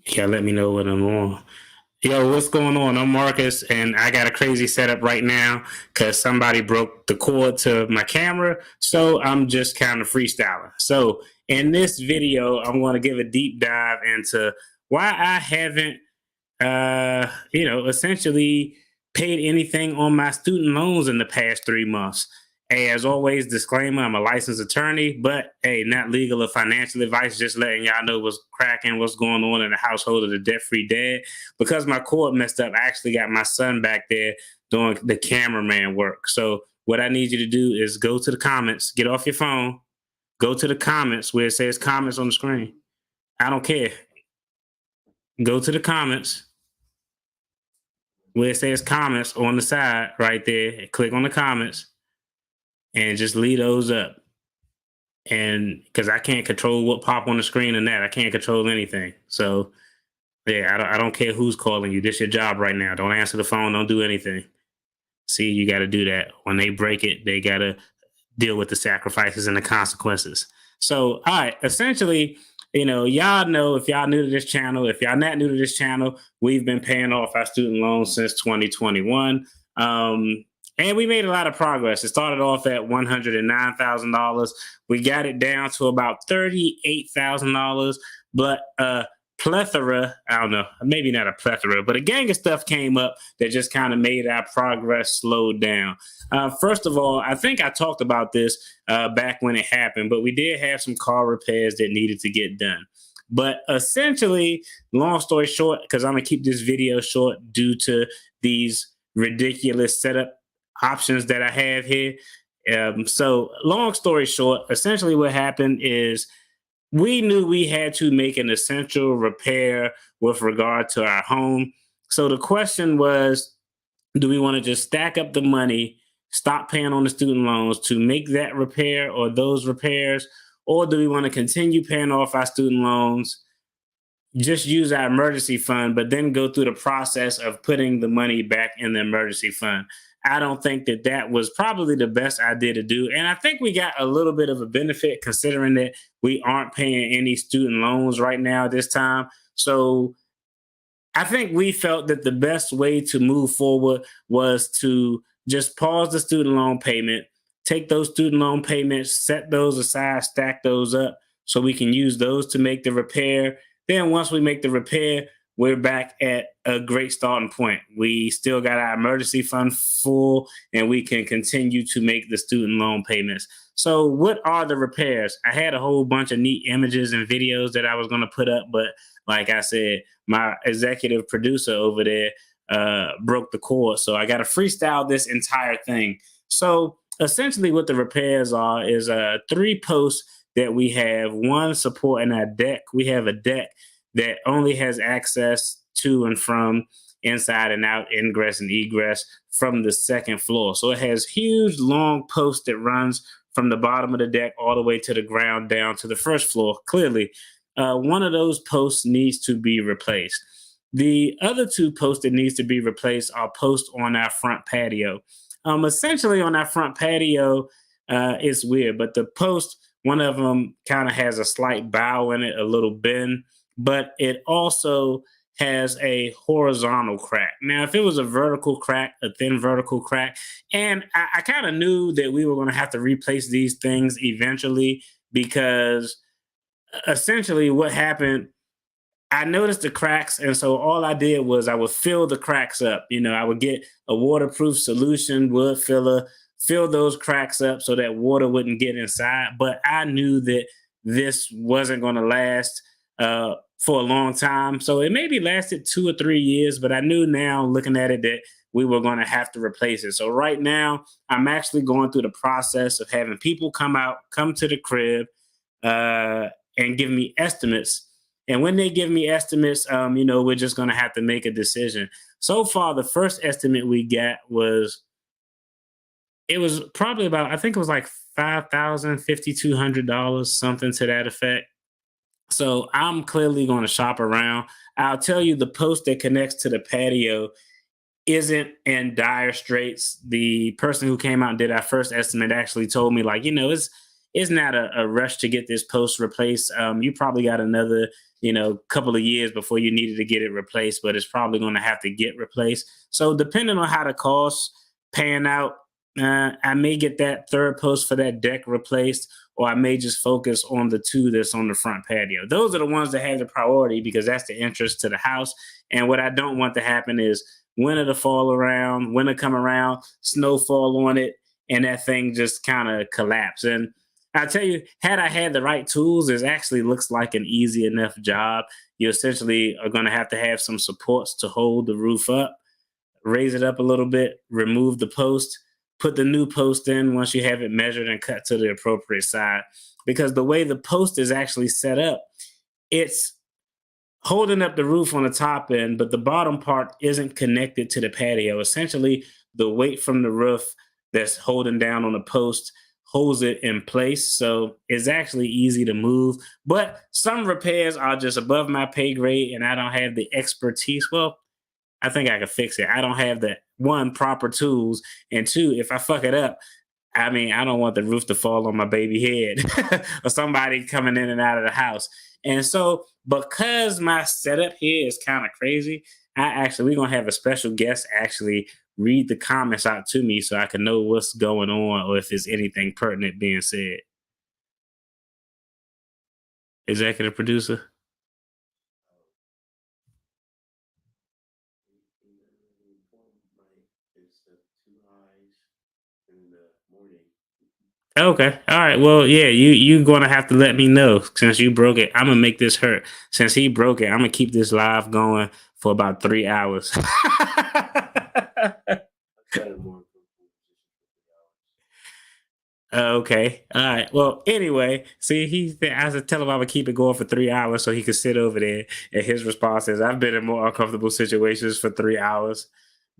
Yeah, let me know when I'm on. Yo, what's going on? I'm Marcus, and I got a crazy setup right now because somebody broke the cord to my camera. So I'm just kind of freestyling. So in this video, I'm going to give a deep dive into why I haven't, essentially paid anything on my student loans in the past 3 months. Hey, as always, disclaimer, I'm a licensed attorney, but hey, not legal or financial advice, just letting y'all know what's cracking, what's going on in the household of the debt-free dad. Because my cord messed up, I actually got my son back there doing the cameraman work. So what I need you to do is go to the comments, get off your phone, go to the comments where it says comments on the screen. I don't care. Go to the comments where it says comments on the side right there. Click on the comments and just leave those up. And because I can't control what pop on the screen and that, I can't control anything. So yeah, I don't care who's calling you. This your job right now. Don't answer the phone. Don't do anything. See, you got to do that. When they break it, they got to deal with the sacrifices and the consequences. So, all right, essentially, y'all know if y'all new to this channel, if y'all not new to this channel, we've been paying off our student loans since 2021. And we made a lot of progress. It started off at $109,000. We got it down to about $38,000. But plethora, I don't know, maybe not a plethora, but a gang of stuff came up that just kind of made our progress slow down. First of all, I think I talked about this back when it happened, but we did have some car repairs that needed to get done. But essentially, long story short, because I'm going to keep this video short due to these ridiculous setup options that I have here. So, long story short, essentially what happened is we knew we had to make an essential repair with regard to our home. So the question was, do we want to just stack up the money, stop paying on the student loans to make that repair or those repairs? Or do we want to continue paying off our student loans, just use our emergency fund, but then go through the process of putting the money back in the emergency fund? I don't think that that was probably the best idea to do. And I think we got a little bit of a benefit considering that we aren't paying any student loans right now at this time. So I think we felt that the best way to move forward was to just pause the student loan payment, take those student loan payments, set those aside, stack those up so we can use those to make the repair. Then once we make the repair, we're back at a great starting point. We still got our emergency fund full and we can continue to make the student loan payments. So, what are the repairs? I had a whole bunch of neat images and videos that I was going to put up, but like I said, my executive producer over there broke the cord. So, I got to freestyle this entire thing. So, essentially, what the repairs are is three posts that we have. One supporting our deck. We have a deck that only has access to and from inside and out, ingress and egress from the second floor. So it has huge long posts that runs from the bottom of the deck all the way to the ground down to the first floor. Clearly, one of those posts needs to be replaced. The other two posts that needs to be replaced are posts on our front patio. Essentially, on our front patio, it's weird, but the post, one of them kind of has a slight bow in it, a little bend, but it also has a horizontal crack. Now, if it was a vertical crack, a thin vertical crack, and I kind of knew that we were going to have to replace these things eventually because essentially what happened, I noticed the cracks, and so all I did was I would fill the cracks up. I would get a waterproof solution, wood filler, fill those cracks up so that water wouldn't get inside. But I knew that this wasn't going to last for a long time. So it maybe lasted 2 or 3 years, but I knew now looking at it that we were going to have to replace it. So right now, I'm actually going through the process of having people come to the crib, and give me estimates. And when they give me estimates, we're just going to have to make a decision. So far, the first estimate we got it was probably about, I think it was like $5,000, something to that effect. So I'm clearly going to shop around. I'll tell you, the post that connects to the patio isn't in dire straits. The person who came out and did our first estimate actually told me, like, it's not a rush to get this post replaced. You probably got another, couple of years before you needed to get it replaced, but it's probably going to have to get replaced. So depending on how the costs pan out, I may get that third post for that deck replaced, or I may just focus on the two that's on the front patio. Those are the ones that have the priority because that's the interest to the house. And what I don't want to happen is winter to fall around, winter come around, snow fall on it, and that thing just kind of collapse. And I tell you, had I had the right tools, it actually looks like an easy enough job. You essentially are going to have some supports to hold the roof up, raise it up a little bit, remove the post, put the new post in once you have it measured and cut to the appropriate side. Because the way the post is actually set up, it's holding up the roof on the top end, but the bottom part isn't connected to the patio. Essentially, the weight from the roof that's holding down on the post holds it in place. So it's actually easy to move. But some repairs are just above my pay grade and I don't have the expertise. Well, I think I can fix it. I don't have the one proper tools. And two, if I fuck it up, I mean, I don't want the roof to fall on my baby head or somebody coming in and out of the house. And so, because my setup here is kind of crazy, we're gonna have a special guest actually read the comments out to me so I can know what's going on or if there's anything pertinent being said. Executive producer. Okay. All right. Well, yeah, you gonna have to let me know since you broke it. I'm gonna make this hurt. Since he broke it, I'm gonna keep this live going for about 3 hours. Okay. All right. Well, anyway, see, I had to tell him I would keep it going for 3 hours so he could sit over there. And his response is, I've been in more uncomfortable situations for 3 hours.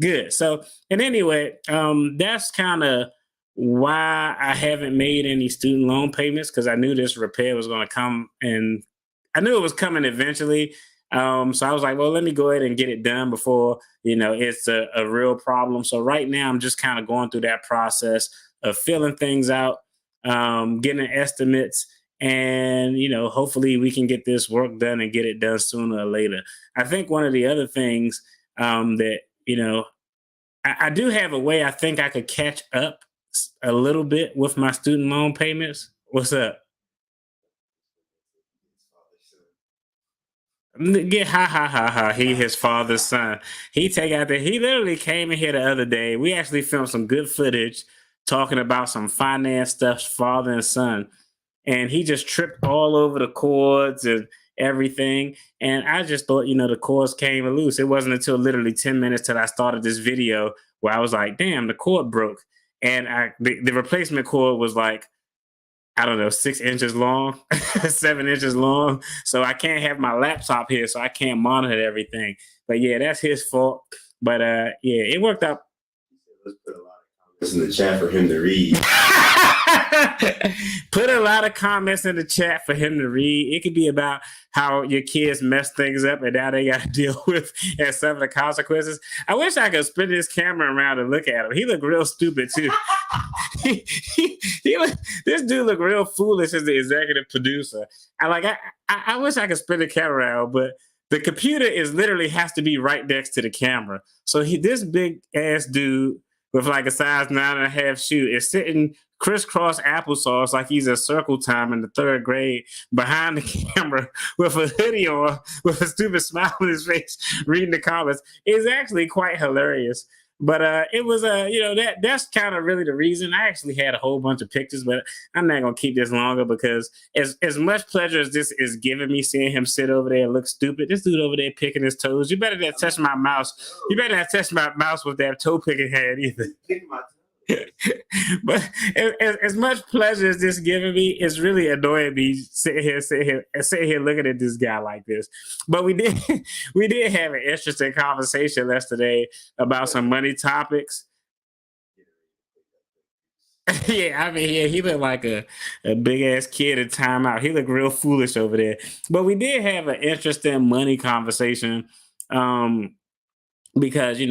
Good. So, and anyway, that's kind of why I haven't made any student loan payments because I knew this repair was going to come and I knew it was coming eventually. So I was like, well, let me go ahead and get it done before, it's a real problem. So right now I'm just kind of going through that process of filling things out, getting estimates, and hopefully we can get this work done and get it done sooner or later. I think one of the other things that I do have a way I think I could catch up a little bit with my student loan payments. What's up? Get ha ha ha ha. He his father's son. He take out the. He literally came in here the other day. We actually filmed some good footage talking about some finance stuff, father and son, and he just tripped all over the cords and everything. And I just thought, the cords came loose. It wasn't until literally 10 minutes till I started this video where I was like, damn, the cord broke, and the replacement cord was like I don't know, 6 inches long, 7 inches long. So I can't have my laptop here, so I can't monitor everything. But yeah, that's his fault. But yeah, it worked out. Let's put a lot of comments in the chat for him to read. Put a lot of comments in the chat for him to read. It could be about how your kids mess things up and now they got to deal with and some of the consequences. I wish I could spin this camera around and look at him. He looked real stupid too. This dude looked real foolish as the executive producer. I wish I could spin the camera around, but the computer is literally has to be right next to the camera. So this big ass dude with like a size 9.5 shoe is sitting crisscross applesauce like he's a circle time in the third grade behind the camera with a hoodie on with a stupid smile on his face reading the comments. Is actually quite hilarious. But it was that's kind of really the reason. I actually had a whole bunch of pictures, but I'm not gonna keep this longer because as much pleasure as this is giving me seeing him sit over there and look stupid, this dude over there picking his toes. You better not touch my mouse. You better not touch my mouse with that toe picking hand either. But as much pleasure as this giving me, it's really annoying me sitting here looking at this guy like this. But we did have an interesting conversation yesterday about some money topics. Yeah, I mean, yeah, he looked like a big ass kid in timeout. He looked real foolish over there. But we did have an interesting money conversation. Because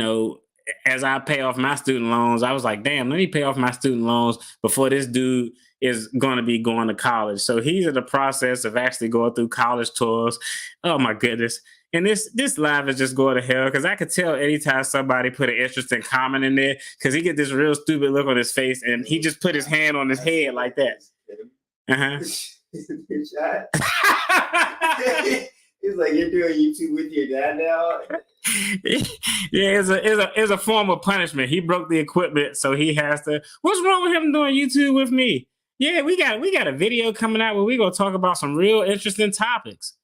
as I pay off my student loans, I was like, damn, let me pay off my student loans before this dude is going to be going to college. So he's in the process of actually going through college tours. Oh my goodness. And this live is just going to hell because I could tell anytime somebody put an interesting comment in there because he get this real stupid look on his face and he just put his hand on his head like that. Uh-huh. He's like, you're doing YouTube with your dad now? Yeah, it's a form of punishment. He broke the equipment, so he has to. What's wrong with him doing YouTube with me? Yeah, we got a video coming out where we gonna talk about some real interesting topics.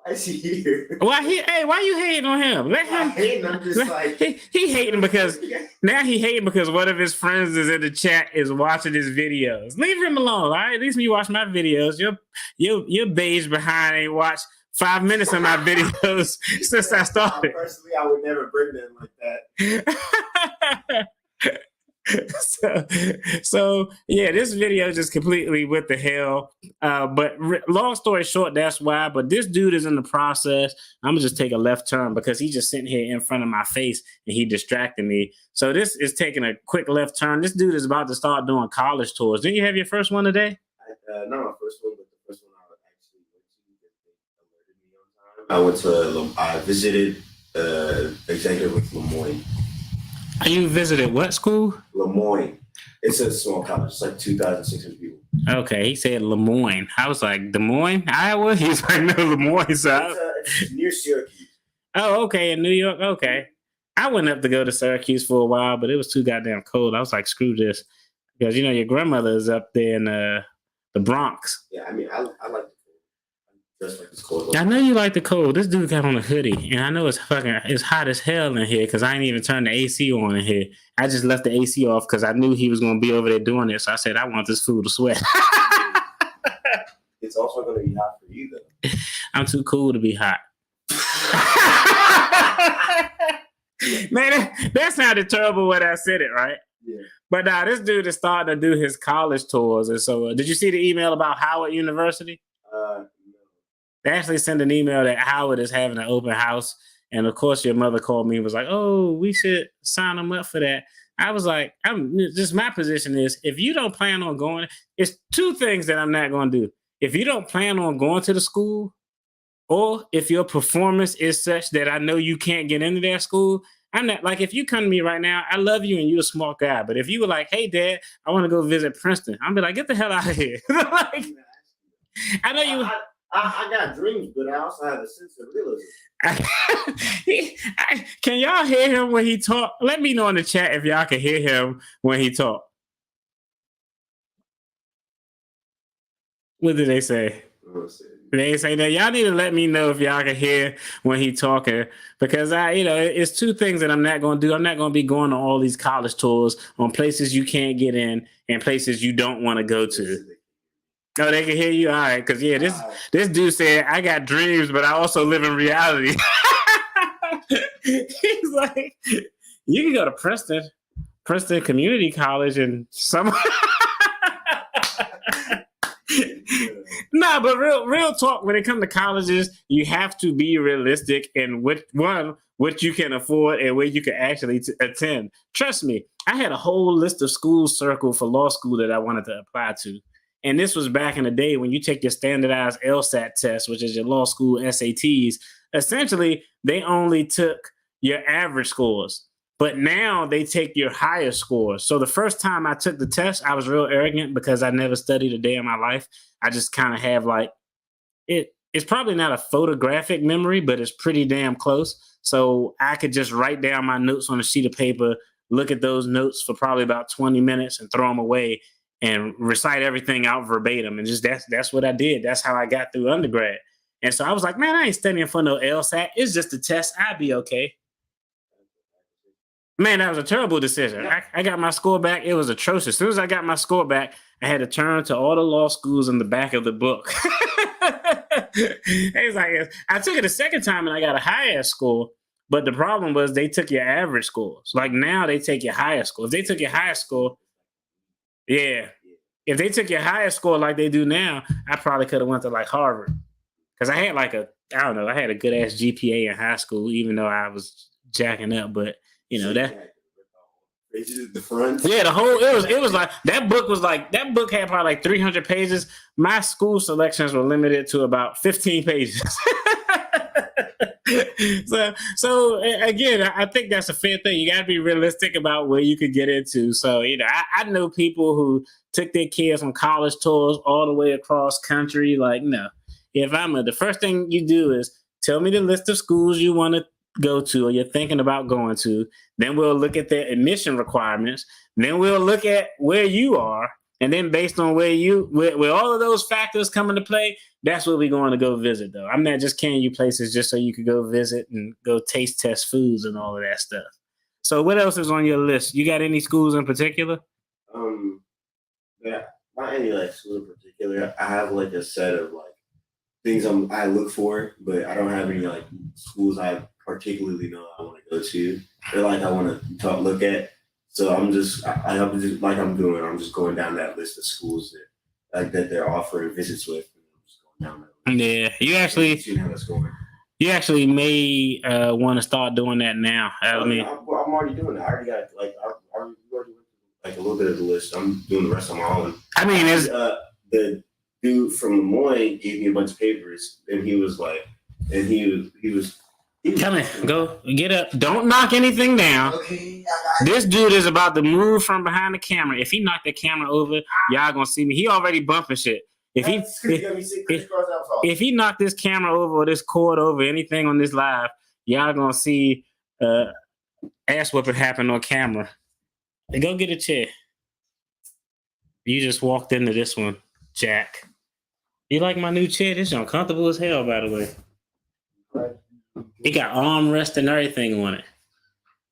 Why is he here? Why you hating on him? Let him. Hating, I'm just like he hating because now he hating because one of his friends is in the chat is watching his videos. Leave him alone, all right? At least when you watch my videos, your beige behind ain't watched 5 minutes of my videos since I started. Personally, I would never bring them like that. So yeah, this video just completely went to hell. But long story short, that's why. But this dude is in the process. I'm gonna just take a left turn because he's just sitting here in front of my face and he distracted me. So this is taking a quick left turn. This dude is about to start doing college tours. Didn't you have your first one today? Not my first one, but the first one I actually went to. Alerted me on time. I visited executive with Lemoyne. You visited what school? Lemoyne. It's a small college. It's like 2,600 people. Okay, he said Lemoyne. I was like, Des Moines, Iowa? He's like, no, Lemoyne. So it's near Syracuse. Oh, okay, in New York. Okay. I went up to go to Syracuse for a while, but it was too goddamn cold. I was like, screw this. Because, your grandmother is up there in the Bronx. Yeah, I mean, I like the cold. Just like it's cold. I know you like the cold. This dude got on a hoodie, and I know it's hot as hell in here because I ain't even turned the AC on in here. I just left the AC off because I knew he was going to be over there doing it. So I said, I want this food to sweat. It's also going to be hot for you, though. I'm too cool to be hot. Man, that sounded terrible when I said it, right? Yeah. But now this dude is starting to do his college tours. And so did you see the email about Howard University? No. They actually sent an email that Howard is having an open house. And of course, your mother called me and was like, oh, we should sign them up for that. I was like, my position is if you don't plan on going, it's two things that I'm not going to do. If you don't plan on going to the school, or if your performance is such that I know you can't get into that school, I'm not like, if you come to me right now, I love you and you're a smart guy. But if you were like, hey, Dad, I want to go visit Princeton, I'll be like, get the hell out of here. Like, I know you. I got dreams, but I also have a sense of realism. Can y'all hear him when he talk? Let me know in the chat if y'all can hear him when he talk. What did they say? They say that y'all need to let me know if y'all can hear when he talking because it's two things that I'm not going to do. I'm not going to be going on all these college tours on places you can't get in and places you don't want to go to. Oh, they can hear you? All right. Because, yeah, this dude said, I got dreams, but I also live in reality. He's like, you can go to Princeton Community College and some... Nah, but real talk, when it comes to colleges, you have to be realistic in what you can afford and where you can actually attend. Trust me, I had a whole list of schools circled for law school that I wanted to apply to. And this was back in the day when you take your standardized LSAT test, which is your law school SATs. Essentially, they only took your average scores. But now they take your higher scores. So the first time I took the test, I was real arrogant because I never studied a day in my life. I just kind of have it's probably not a photographic memory, but it's pretty damn close. So I could just write down my notes on a sheet of paper, look at those notes for probably about 20 minutes and throw them away and recite everything out verbatim. And just that's what I did. That's how I got through undergrad. And so I was like, man, I ain't studying for no LSAT. It's just a test. I'd be okay. Man, that was a terrible decision. I got my score back. It was atrocious. As soon as I got my score back, I had to turn to all the law schools in the back of the book. It's like, I took it a second time and I got a higher score. But the problem was they took your average scores. Like now they take your higher score. If they took your higher score, yeah. If they took your higher score like they do now, I probably could have went to like Harvard. Because I had I had a good ass GPA in high school, even though I was jacking up. But that Pages at the front. Yeah, it was like that book had probably like 300 pages. My school selections were limited to about 15 pages. so again, I think that's a fair thing. You got to be realistic about where you could get into. So, I know people who took their kids on college tours all the way across country. Like, no, the first thing you do is tell me the list of schools you want to go to or you're thinking about going to. Then we'll look at their admission requirements. Then we'll look at where you are. And then based on where all of those factors come into play, that's where we're going to go visit, though. I'm not just carrying you places just so you could go visit and go taste test foods and all of that stuff. So what else is on your list? You got any schools in particular? Yeah, not any like school in particular. I have like a set of like things I look for, but I don't have any like schools I particularly know I want to go to or like I want to look at. So I'm just I'm just going down that list of schools that they're offering visits with. And I'm just going down that list. Yeah, you actually how that's going. You actually may want to start doing that now. I'm already doing it. I already got I already went through like a little bit of the list. I'm doing the rest on my own. I mean, the dude from Lemoyne gave me a bunch of papers, and he was like, he was. Come in, go get up. Don't knock anything down. Okay, this dude is about to move from behind the camera. If he knocked the camera over, y'all gonna see me. He already bumping shit. If he knocked this camera over or this cord over, anything on this live, y'all gonna see ass whooping happen on camera. And go get a chair. You just walked into this one, Jack. You like my new chair? This is uncomfortable as hell, by the way. It got armrest and everything on it.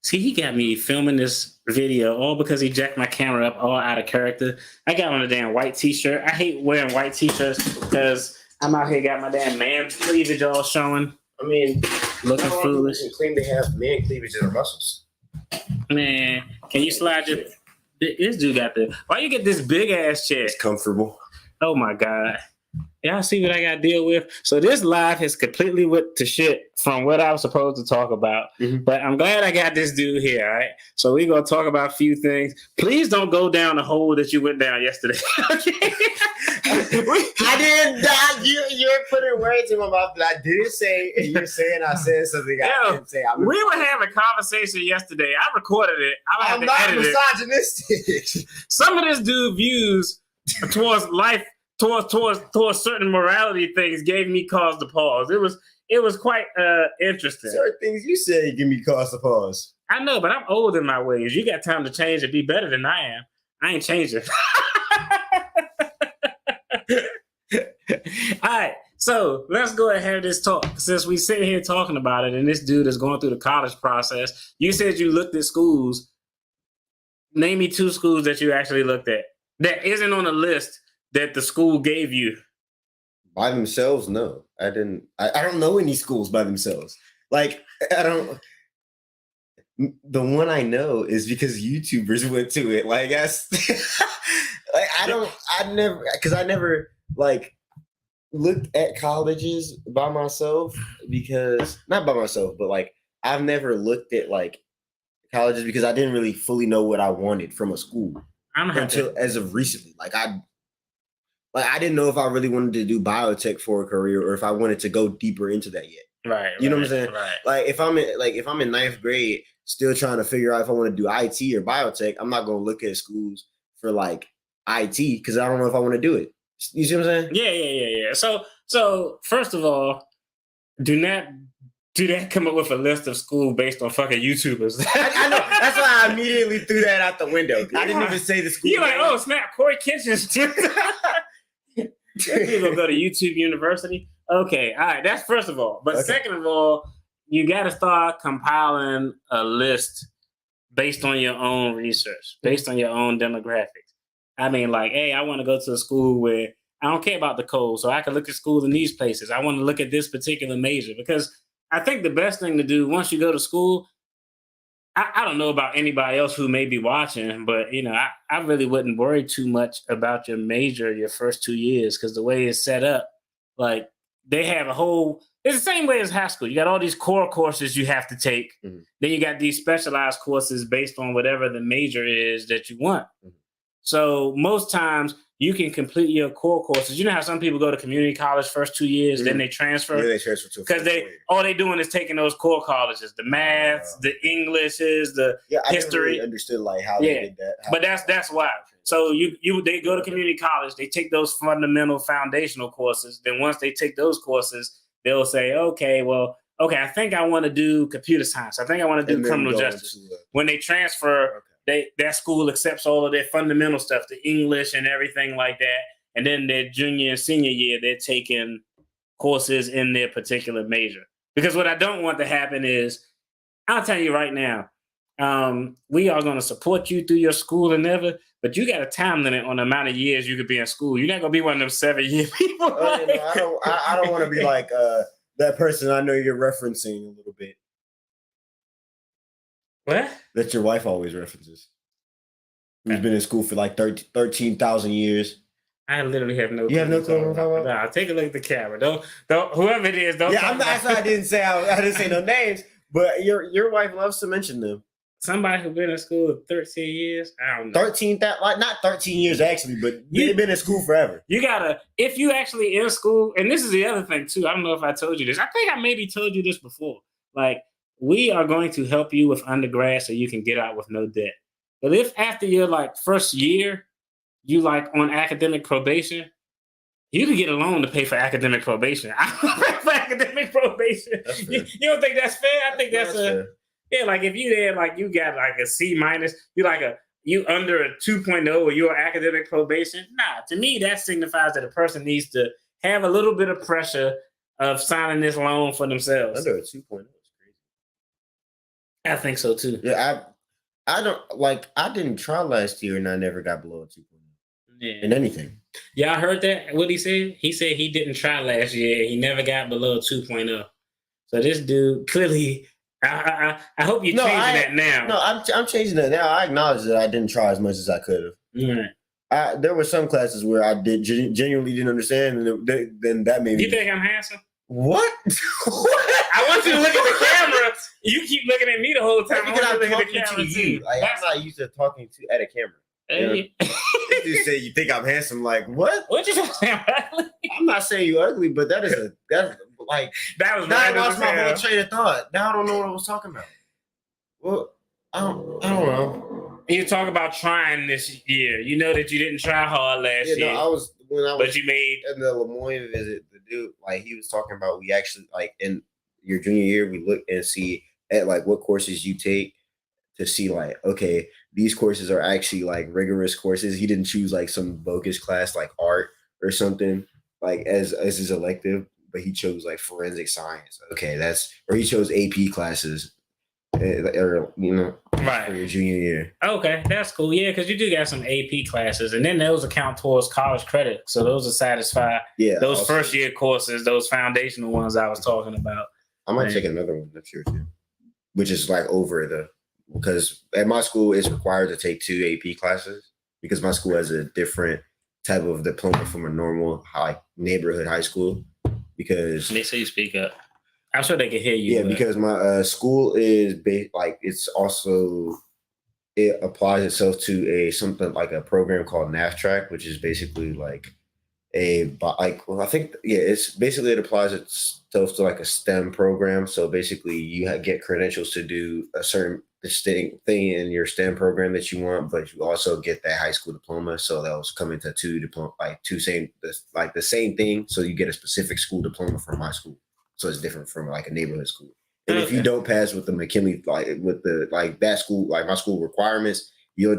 See, he got me filming this video all because he jacked my camera up all out of character. I got on a damn white t-shirt. I hate wearing white t-shirts because I'm out here got my damn man cleavage all showing. I mean, looking foolish. Claim they have man cleavage in their muscles. Man, can you slide your... This dude got the... Why you get this big ass chair? It's comfortable. Oh my God. Y'all see what I got to deal with? So this live has completely went to shit from what I was supposed to talk about. Mm-hmm. But I'm glad I got this dude here, all right? So we're going to talk about a few things. Please don't go down the hole that you went down yesterday. Okay? I didn't die. You're putting words in my mouth, but I didn't say, you're saying I said something I didn't say. We were having a conversation yesterday. I recorded it. I'm not misogynistic. Some of this dude's views towards life, towards certain morality things gave me cause to pause. It was quite interesting. Certain things you say give me cause to pause. I know, but I'm old in my ways. You got time to change and be better than I am. I ain't changing. All right, so let's go ahead and have this talk. Since we sit here talking about it, and this dude is going through the college process, you said you looked at schools. Name me 2 schools that you actually looked at that isn't on a list that the school gave you. By themselves, no. I didn't. I don't know any schools by themselves. Like, I don't. The one I know is because YouTubers went to it. Like, I never like looked at colleges by myself because not by myself, but like I've never looked at like colleges because I didn't really fully know what I wanted from a school until as of recently. Like I didn't know if I really wanted to do biotech for a career or if I wanted to go deeper into that yet. Right. You know what I'm saying? Right. Like if I'm in 9th grade, still trying to figure out if I want to do IT or biotech, I'm not going to look at schools for like IT because I don't know if I want to do it. You see what I'm saying? Yeah. So first of all, do not come up with a list of school based on fucking YouTubers. I know. That's why I immediately threw that out the window. I didn't even say the school. You're like, oh snap, Corey Kitchens. People go to YouTube University. Okay, all right. That's first of all. But second of all, you got to start compiling a list based on your own research, based on your own demographics. I mean, like, hey, I want to go to a school where I don't care about the code, so I can look at schools in these places. I want to look at this particular major because I think the best thing to do once you go to school, I don't know about anybody else who may be watching, but, I really wouldn't worry too much about your major your first 2 years because the way it's set up, like, they have a whole. It's the same way as high school. You got all these core courses you have to take. Mhm. Then you got these specialized courses based on whatever the major is that you want. Mhm. So most times you can complete your core courses. You know how some people go to community college first 2 years, then they transfer Yeah, they transfer to a because four-year. all they doing is taking those core colleges, the maths, the Englishes, the Yeah, I never history. really understood like how Yeah, they did that. but that's why. So they go to community college, they take those fundamental foundational courses. Then once they take those courses, they'll say, okay, I think I want to do computer science. I think I want to do criminal justice. When they transfer, that school accepts all of their fundamental stuff, the English and everything like that. And then their junior and senior year, they're taking courses in their particular major. Because what I don't want to happen is, I'll tell you right now, we are going to support you through your school endeavor, but you got a time limit on the amount of years you could be in school. You're not going to be one of them 7-year people. I don't want to be like that person I know you're referencing a little bit. What? That your wife always references. Who's been in school for like 13,000 years. I literally have no clue. You have no clue what I'm talking about? Nah, take a look at the camera. Don't whoever it is, don't. Yeah, I'm not. I didn't say no names, but your wife loves to mention them. Somebody who's been in school 13 years. I don't know. 13, like not 13 years actually, but they've been in school forever. You gotta, if you actually in school, and this is the other thing too. I don't know if I told you this. I think I maybe told you this before. Like, we are going to help you with undergrad so you can get out with no debt. But if after your like first year, you like on academic probation, you can get a loan to pay for academic probation. I don't pay for academic probation. You don't think that's fair? I think that's fair. Yeah, like if you there, like you got like a C minus, you under a 2.0 or you're academic probation. Nah, to me, that signifies that a person needs to have a little bit of pressure of signing this loan for themselves. Under a 2.0 is crazy. I think so too. Yeah, I don't like. I didn't try last year, and I never got below a 2.0 in anything. Yeah, I heard that. What he said? He said he didn't try last year. He never got below a 2.0. So this dude clearly. I hope you're changing that now. No, I'm changing that now. I acknowledge that I didn't try as much as I could have. Right. There were some classes where I genuinely didn't understand, and then that made me. You think I'm handsome? What? I want you to look at the camera. You keep looking at me the whole time. Because I'm looking talking to you. Like, I'm not used to talking at a camera. Hey. You say you think I'm handsome. Like, what? What you saying? I'm not saying you ugly, but that's like that was now right. I lost my whole train of thought. Now I don't know what I was talking about. Well, I don't know. You talk about trying this year. You know that you didn't try hard last year. No, but you made in the Lemoyne visit. The dude, like, he was talking about, we actually, like, in your junior year, we look and see at like what courses you take to see like, okay, these courses are actually like rigorous courses. He didn't choose like some bogus class like art or something like as his elective, but he chose like forensic science. Okay, or he chose AP classes, or right for your junior year. Okay, that's cool. Yeah, because you do got some AP classes, and then those account towards college credit, so those will satisfy those also, first year courses, those foundational ones I was talking about. I might take another one next year too, which is like because at my school it's required to take 2 AP classes because my school has a different type of diploma from a normal neighborhood high school. Because they say you speak up. I'm sure they can hear you. Yeah, because my school is it applies itself to something like a program called NAFTRAC, which is basically like it's basically, it applies itself to like a STEM program. So basically you get credentials to do a certain distinct thing in your STEM program that you want, but you also get that high school diploma. So that was coming to the same thing. So you get a specific school diploma from my school. So it's different from like a neighborhood school. And if you don't pass with the McKinley, that school, like my school requirements, you'll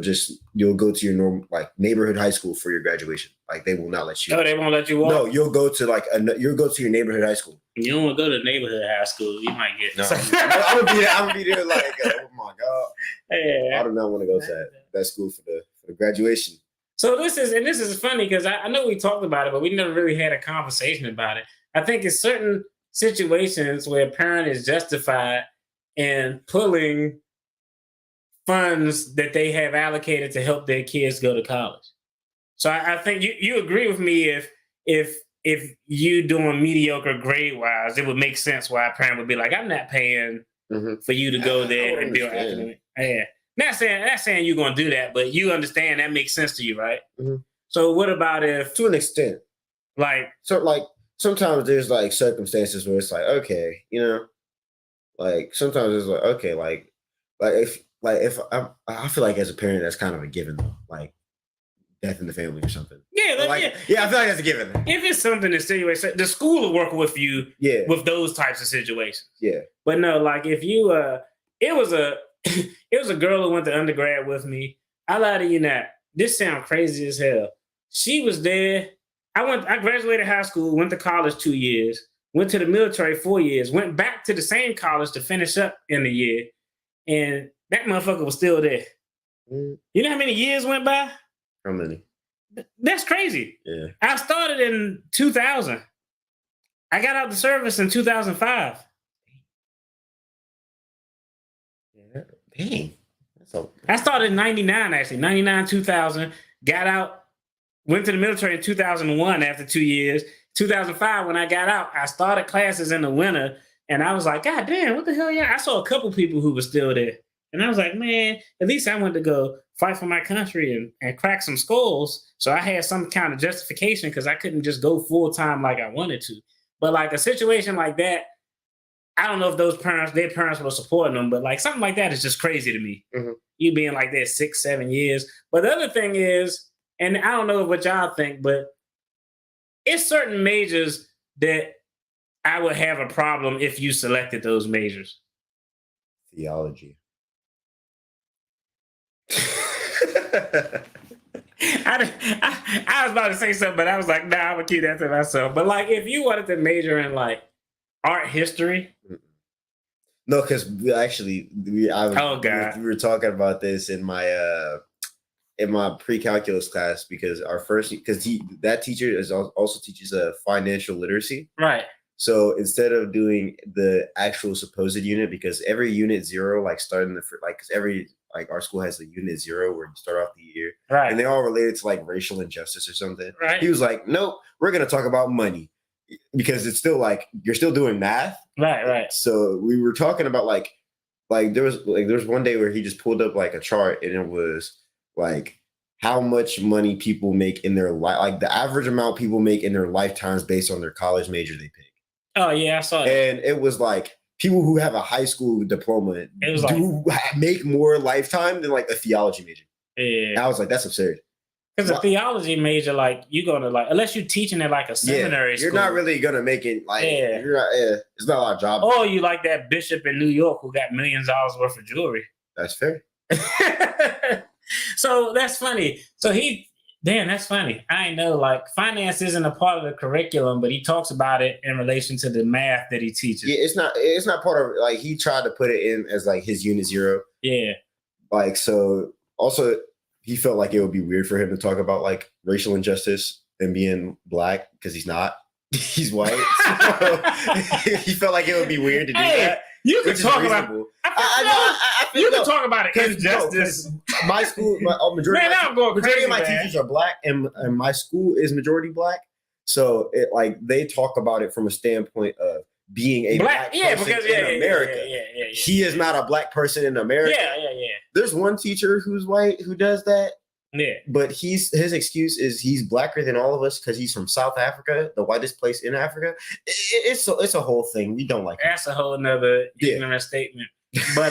go to your normal neighborhood high school for your graduation. Like they will not let you. Oh, they won't let you walk? No, you'll go to you'll go to your neighborhood high school. You don't want to go to neighborhood high school. You might get. No, I'm gonna be there like, oh my God. Yeah. I do not want to go to that school for the graduation. So this is funny because I know we talked about it, but we never really had a conversation about it. I think it's certain situations where a parent is justified in pulling funds that they have allocated to help their kids go to college. So I think you agree with me if if you doing mediocre grade wise, it would make sense why a parent would be like, I'm not paying Mhm. for you to go I there would and build understand. academic. Yeah. Not saying you're gonna do that, but you understand that makes sense to you, right? Mhm. So what about if To an extent. like So like sometimes there's like circumstances where it's like, okay, like sometimes it's like, okay, like if I feel like as a parent that's kind of a given though, like death in the family or something. yeah, But like, yeah, I feel like that's a given. if it's something in situation, the school will work with you Yeah, with those types of situations. yeah. But no, like if you it was a it was a girl who went to undergrad with me. I lie to you not. This sounds crazy as hell. She was there. I graduated high school, went to college 2 years, went to the military 4 years, went back to the same college to finish up in the year, and that motherfucker was still there. Mm, You know how many years went by? How many? That's crazy. Yeah. I started in 2000. I got out the service in 2005. Yeah. Dang. That's a I started in 99, actually. 99, 2000. Got out, went to the military in 2001 after 2 years. 2005, when I got out, I started classes in the winter. And I was like, God damn, what the hell? Yeah. I saw a couple people who were still there. And I was like, man, at least I went to go fight for my country and crack some skulls. So I had some kind of justification because I couldn't just go full time like I wanted to. But like a situation like that, I don't know if their parents were supporting them, but like something like that is just crazy to me. Mhm. You being like there 6, 7 years. But the other thing is, and I don't know what y'all think, but it's certain majors that I would have a problem if you selected those majors. theology. I was about to say something, but I was like, nah, I'm gonna keep that to myself. But like, if you wanted to major in like art history, No, because Oh, God. we were talking about this in my pre-calculus class because that teacher also teaches financial literacy. right? So instead of doing the actual supposed unit, because every unit zero, like starting because every like our school has a unit zero where you start off the year, Right. and they all related to like racial injustice or something. Right. He was like, "Nope, we're gonna talk about money because it's still like you're still doing math." Right. So we were talking about like there was one day where he just pulled up like a chart and it was like how much money people make in their life, like the average amount people make in their lifetimes based on their college major they pick. Oh yeah, I saw that. And it was like people who have a high school diploma It was make more lifetime than like a theology major. Yeah. And I was like, that's absurd. Because a theology major, like you're gonna like, unless you're teaching at like a seminary You're school, not really gonna make it. Like, Yeah. you're not. It's not a lot of jobs. or you like that bishop in New York who got millions of dollars worth of jewelry. That's fair. So that's funny. So that's funny. I know like finance isn't a part of the curriculum, but he talks about it in relation to the math that he teaches. Yeah, it's not part of like he tried to put it in as like his unit zero. Yeah. Like so. Also, he felt like it would be weird for him to talk about like racial injustice and being black because he's not. He's white. So he felt like it would be weird to do that. You can Which is talk about. reasonable. You can talk about it. 'Cause, Injustice. My school, majority, Man, I'm going majority crazy, of my man. teachers are black, and my school is majority black. So it like they talk about it from a standpoint of being a black person in America. Yeah. He is not a black person in America. Yeah. There's one teacher who's white who does that, Yeah. but his excuse is he's blacker than all of us because he's from South Africa, the whitest place in Africa. It's a whole thing. We don't like it. That's a whole nother Yeah. ignorant statement. But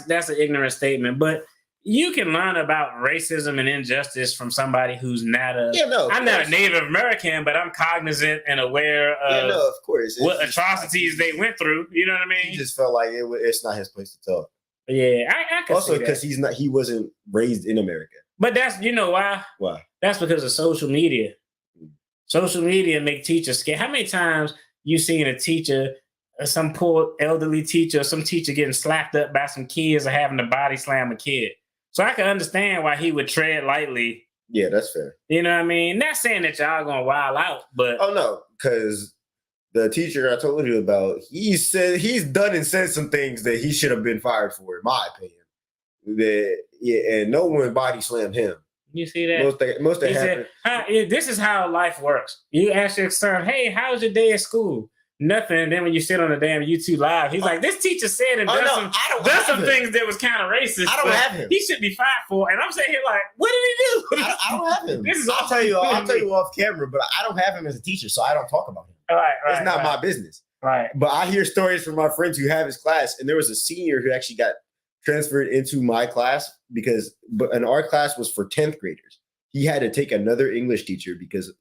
that's an ignorant statement. But you can learn about racism and injustice from somebody who's not I'm not a Native American, but I'm cognizant and aware of of course. what atrocities they went through. You know what I mean? He just felt like it's not his place to talk. Yeah, I can Also, see because that. he wasn't raised in America. But that's why? Why? That's because of social media. Social media make teachers scared. How many times you seen a teacher, some poor elderly teacher, or some teacher getting slapped up by some kids or having to body slam a kid? So I can understand why he would tread lightly. Yeah, that's fair. You know what I mean? Not saying that y'all gonna wild out, but Oh no, because the teacher I told you about, he said he's done and said some things that he should have been fired for, in my opinion. And no one body slammed him. You see that? Most that He happen. said, this is how life works. You ask your son, hey, how's your day at school? Nothing. And then when you sit on the damn YouTube live, he's like, this teacher said and done some things that was kind of racist. I don't have him. He should be fired for. And I'm sitting here like, what did he do? I don't have him. This is I'll tell you off camera, but I don't have him as a teacher, so I don't talk about him. Right. It's not my business. Right. But I hear stories from my friends who have his class, and there was a senior who actually got transferred into my class and our class was for 10th graders. He had to take another English teacher because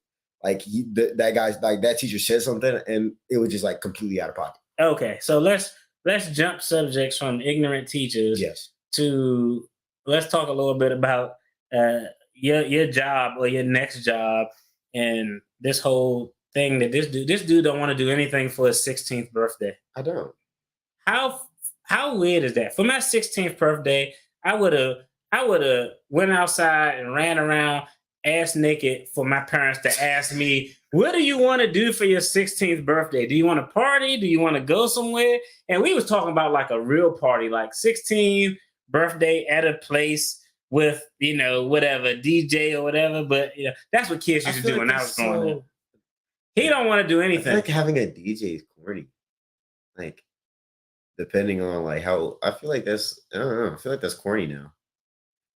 that teacher said something and it was just like completely out of pocket. Okay, so let's jump subjects from ignorant teachers to let's talk a little bit about your job or your next job and this whole thing that this dude don't want to do anything for his 16th birthday. I don't. How weird is that? For my 16th birthday, I would have went outside and ran around ass naked for my parents to ask me, what do you want to do for your 16th birthday? Do you want to party? Do you want to go somewhere? And we was talking about like a real party, like 16th birthday at a place with, whatever, DJ or whatever. But that's what kids used to do when I was growing up. He don't want to do anything. I feel like having a DJ is corny. Like, depending on like how I feel like that's I don't know. I feel like that's corny now.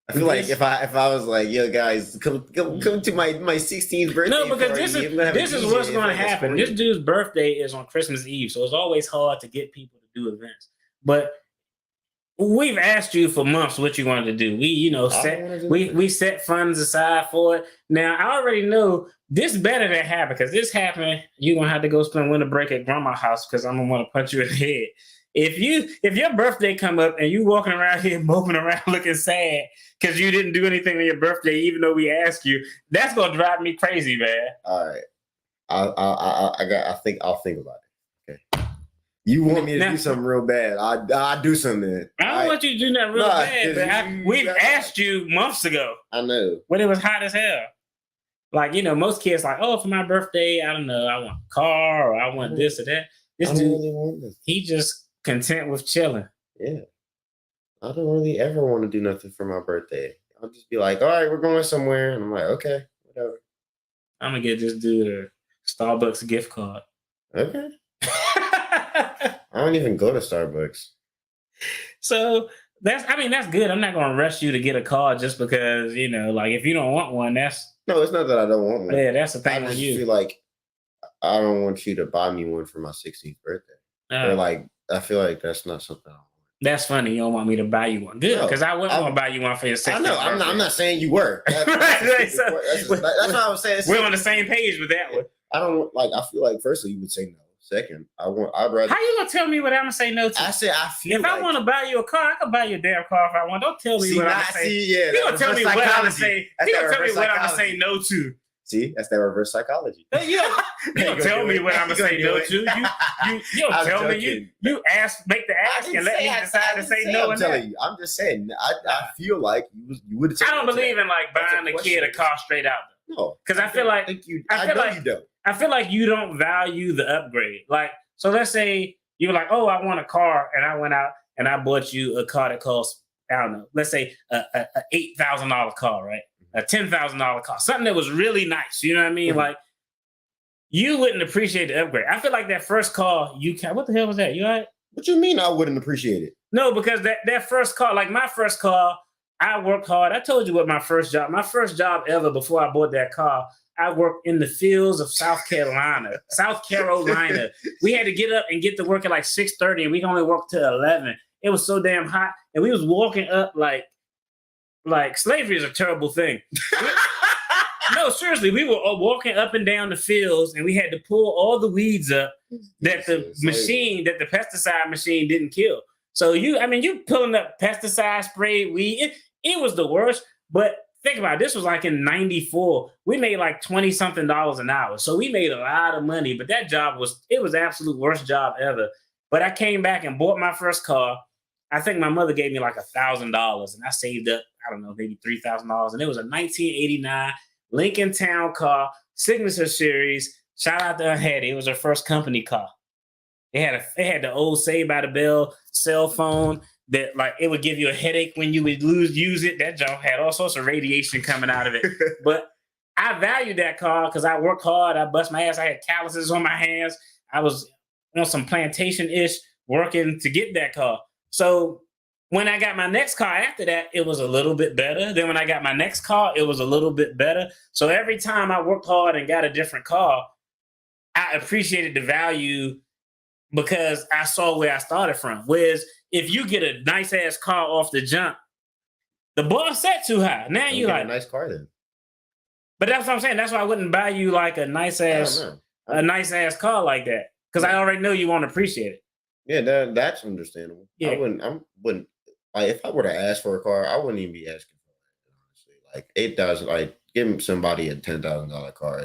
I feel like if I was like, yo guys, come to my 16th birthday. No, because party, this is what's going to happen. This dude's birthday is on Christmas Eve, so it's always hard to get people to do events. But we've asked you for months what you wanted to do. We set funds aside for it. Now I already know this better than happen because this happened. You're gonna have to go spend winter break at grandma's house because I'm gonna want to punch you in the head. If your birthday come up and you walking around here moping around looking sad because you didn't do anything on your birthday, even though we asked you, that's gonna drive me crazy, man. All right, I think I'll think about it. Okay, you want me to do something real bad? I'll do something. I don't want you to do nothing real bad. But we've asked you months ago. I know when it was hot as hell. Like most kids like, oh, for my birthday, I don't know, I want a car or I want this or that. This dude, really want this. He just content with chilling. Yeah. I don't really ever want to do nothing for my birthday. I'll just be like, all right, we're going somewhere. And I'm like, okay, whatever. I'm going to get this dude a Starbucks gift card. Okay. I don't even go to Starbucks. So that's good. I'm not going to rush you to get a card just because, like if you don't want one, that's. No, it's not that I don't want one. Yeah, that's the thing with you. I feel like I don't want you to buy me one for my 16th birthday. Or like, I feel like that's not something I want. That's funny. You don't want me to buy you one. Good, because I wouldn't want to buy you one for your 16th birthday. I know. I'm not saying you were. That's what I was saying. We're on the same page with that one. I don't like. I feel like firstly you would say no. Second, I'd rather. How you gonna tell me what I'm gonna say no to? I said I feel. If I want to buy you a car, I can buy you a damn car if I want. Don't tell me what I'm gonna say. Yeah, you gonna tell me what I'm gonna say. You gonna tell me what I'm gonna say no to. See, that's that reverse psychology. You don't tell me what I'm gonna say no to. You don't tell me. You make the ask and let me decide to say no. I'm telling you. I'm just saying. I feel like you would. I don't believe in like buying a kid a car straight out. No, because I feel like you don't. I feel like you don't value the upgrade. Like, so let's say you were like, oh, I want a car, and I went out and I bought you a car that costs, I don't know, let's say a $8,000 car, right? A $10,000 car, something that was really nice. You know what I mean? Mm-hmm. Like, you wouldn't appreciate the upgrade. I feel like that first car, what the hell was that? You all right? What you mean I wouldn't appreciate it? No, because that first car, like my first car, I worked hard. I told you what my first job ever before I bought that car, I worked in the fields of South Carolina. We had to get up and get to work at like 6:30, and we can only work till 11. It was so damn hot, and we was walking up like slavery is a terrible thing. No, seriously, we were walking up and down the fields, and we had to pull all the weeds up that the pesticide machine didn't kill. So you pulling up pesticide sprayed weed. It was the worst, but. Think about it. This was like in 94. We made like $20-something an hour. So we made a lot of money, but that job was the absolute worst job ever. But I came back and bought my first car. I think my mother gave me like $1,000 and I saved up, I don't know, maybe $3,000. And it was a 1989 Lincoln Town car, Signature Series. Shout out to Hattie. It was her first company car. It had the old Saved by the Bell cell phone. that like it would give you a headache when you would use it. That junk had all sorts of radiation coming out of it. But I valued that car because I worked hard. I bust my ass. I had calluses on my hands. I was on some plantation-ish working to get that car. So when I got my next car after that, it was a little bit better. Then when I got my next car, it was a little bit better. So every time I worked hard and got a different car, I appreciated the value because I saw where I started from. Whereas if you get a nice ass car off the jump, the bar set too high. Now you like a nice car then. But that's what I'm saying. That's why I wouldn't buy you like a nice ass car like that. Because I already know you won't appreciate it. Yeah, that's understandable. Yeah. I wouldn't like if I were to ask for a car, I wouldn't even be asking for it, honestly. Like 8,000, like giving somebody a $10,000 car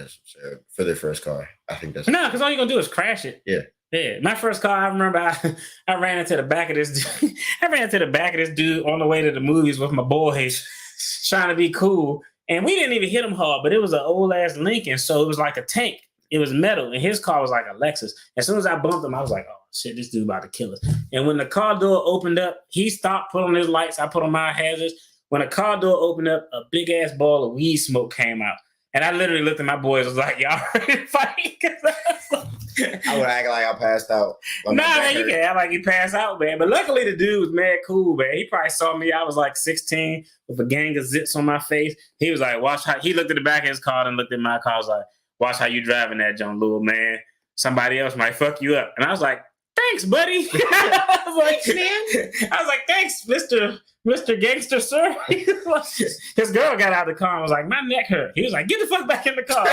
for their first car. I think that's no, because all you're gonna do is crash it. Yeah. Yeah. My first car, I remember I ran into the back of this dude. I ran into the back of this dude on the way to the movies with my boys, trying to be cool. And we didn't even hit him hard, but it was an old ass Lincoln, so it was like a tank. It was metal, and his car was like a Lexus. As soon as I bumped him, I was like, "Oh shit, this dude about to kill us!" And when the car door opened up, he stopped, put on his lights. I put on my hazards. When the car door opened up, a big ass ball of weed smoke came out, and I literally looked at my boys. Was like, "Y'all ready to fight?" I would act like I passed out. Nah, man, you can't act like you pass out, man. But luckily, the dude was mad cool, man. He probably saw me. I was like 16 with a gang of zits on my face. He was like, "Watch how." He looked at the back of his car and looked at my car. I was like, "Watch how you driving that, John little man. Somebody else might fuck you up." And I was like, "Thanks, buddy." I was like, "Thanks, Mr. Gangster, sir." His girl got out of the car and was like, "My neck hurt." He was like, "Get the fuck back in the car."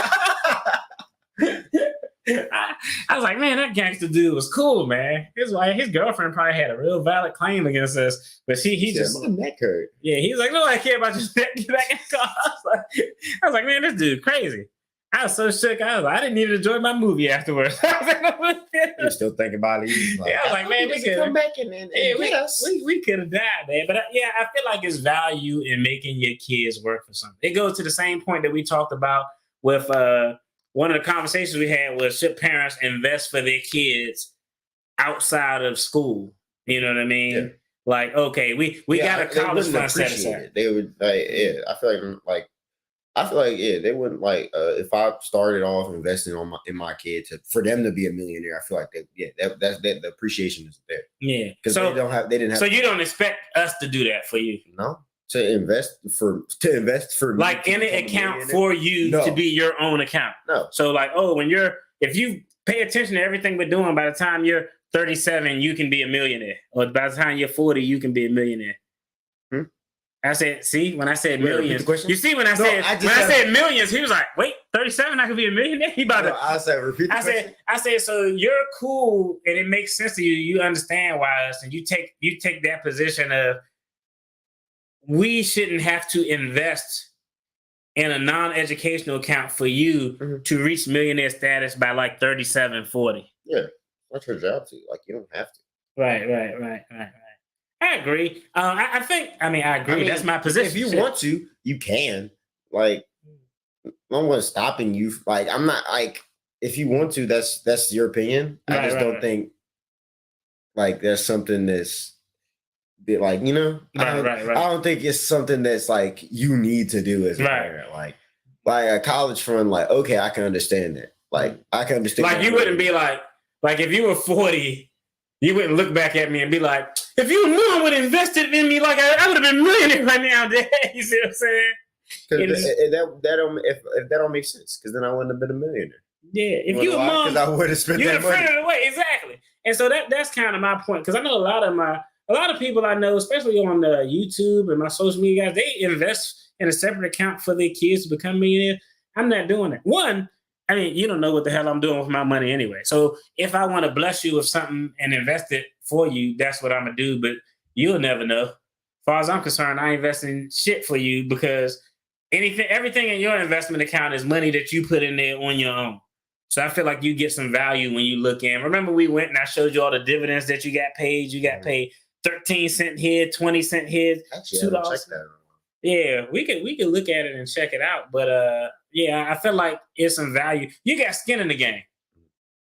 I was like, man, that gangster dude was cool, man. His girlfriend probably had a real valid claim against us, but he just my neck hurt. Yeah, he was like, "No, I care about your neck. Get back in the car." I was like, man, this dude crazy. I was so shook. I didn't even enjoy my movie afterwards. You're still thinking about it. Yeah, I was like, man, we could come back and we could have died, man. But yeah, I feel like it's value in making your kids work for something. It goes to the same point that we talked about with one of the conversations we had was, should parents invest for their kids outside of school? You know what I mean? Yeah. Like, okay, we got a college fund set aside. They would, I feel like they wouldn't like if I started off investing in my kid for them to be a millionaire. I feel like the appreciation is there. Yeah, because they didn't have. So you don't expect us to do that for you? No. To invest for like in an account for you to be your own account. No. So like, if you pay attention to everything we're doing, by the time you're 37, you can be a millionaire. Or by the time you're 40, you can be a millionaire. I said, see, when I said millions, you see when I said millions, he was like, wait, 37, I could be a millionaire? He about to I said, repeat the question. I said, so you're cool and it makes sense to you. You understand why us, and you take that position of, we shouldn't have to invest in a non-educational account for you to reach millionaire status by like 37, 40. Yeah, that's your job to. Like, you don't have to. Right. I agree. I agree. That's my position. If you want to, you can. Like, no one's stopping you. Like, I'm not like, if you want to, that's your opinion. I just don't think like that's something that's like, you know, I don't think it's something that's like you need to do as a parent. Like a college fund, like, okay, I can understand that. Like, I can understand. Like, you wouldn't be like if you were 40, you wouldn't look back at me and be like, if your mom would have invested in me, like I would have been a millionaire right now, Dad. You see what I'm saying? If that don't make sense, because then I wouldn't have been a millionaire. Yeah, if you a mom, because I would have spent that money. It away. Exactly. And so that's kind of my point, because I know a lot of people I know, especially on YouTube and my social media guys, they invest in a separate account for their kids to become millionaires. I'm not doing that. One, I mean, you don't know what the hell I'm doing with my money anyway. So if I want to bless you with something and invest it for you, that's what I'm going to do. But you'll never know. As far as I'm concerned, I invest in shit for you, because everything in your investment account is money that you put in there on your own. So I feel like you get some value when you look in. Remember, we went and I showed you all the dividends that you got paid. You got paid 13 cents here, 20 cents here, $2. Yeah, we could look at it and check it out. But I feel like it's some value. You got skin in the game.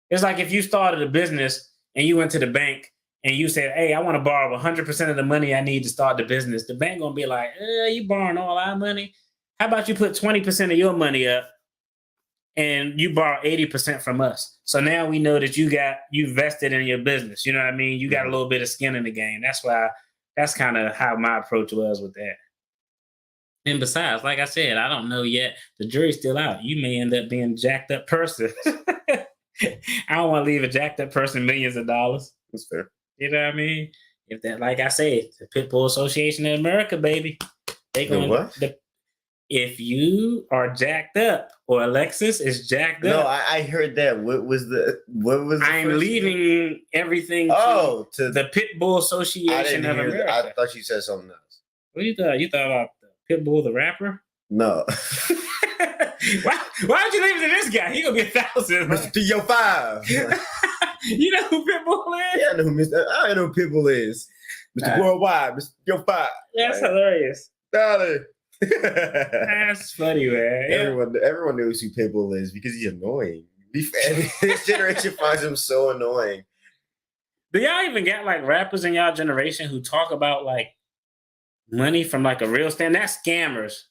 It's like if you started a business and you went to the bank and you said, "Hey, I want to borrow 100% of the money I need to start the business," the bank gonna be like, "You borrowing all our money? How about you put 20% of your money up, and you borrow 80% from us? So now we know that you vested in your business. You know what I mean? You got a little bit of skin in the game. That's kind of how my approach was with that. And besides, like I said, I don't know yet. The jury's still out. You may end up being a jacked up person. I don't want to leave a jacked up person millions of dollars. That's fair. You know what I mean? If that, like I said, the Pitbull Association in America, baby, they The going what? if you are jacked up or Alexis is jacked No, up, I heard that. What was the I'm first leaving thing? everything Oh, to to the Pitbull I Association didn't of hear that. America. I thought you said something else. What you thought? You thought about Pitbull the rapper? No. why don't you leave it to this guy? He gonna be 1,000. Mr. Theo 5. Yeah, You know who Pitbull is? I know who I know who Pitbull is. Mr. Worldwide, Mr. Theo 5. That's hilarious. Dollar. That's funny, man. Everyone knows who Pitbull is because he's annoying. This generation finds him so annoying. Do y'all even got like rappers in y'all generation who talk about like money from like a real stand? That's scammers.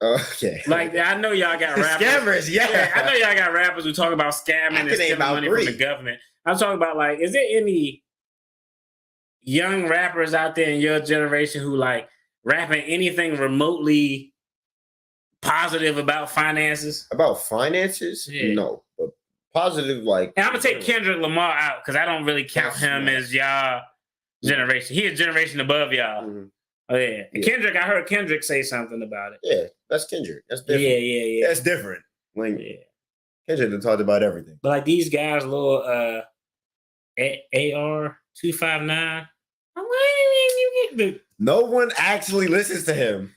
Okay. Like I know y'all got rappers. Scammers, yeah. I know y'all got rappers who talk about scamming and can name stealing about money 3. from the government. I'm talking about like, is there any young rappers out there in your generation who like rapping anything remotely positive about finances? About finances? Yeah. No. But positive, like. And I'm gonna take Kendrick Lamar out because I don't really count him as y'all generation. He a generation above y'all. Mhm. Oh yeah. Yeah. Kendrick, I heard Kendrick say something about it. Yeah, that's Kendrick. That's different. Yeah. That's different. Like, Yeah. Kendrick done talked about everything. But like these guys, little AR-259. No one actually listens to him.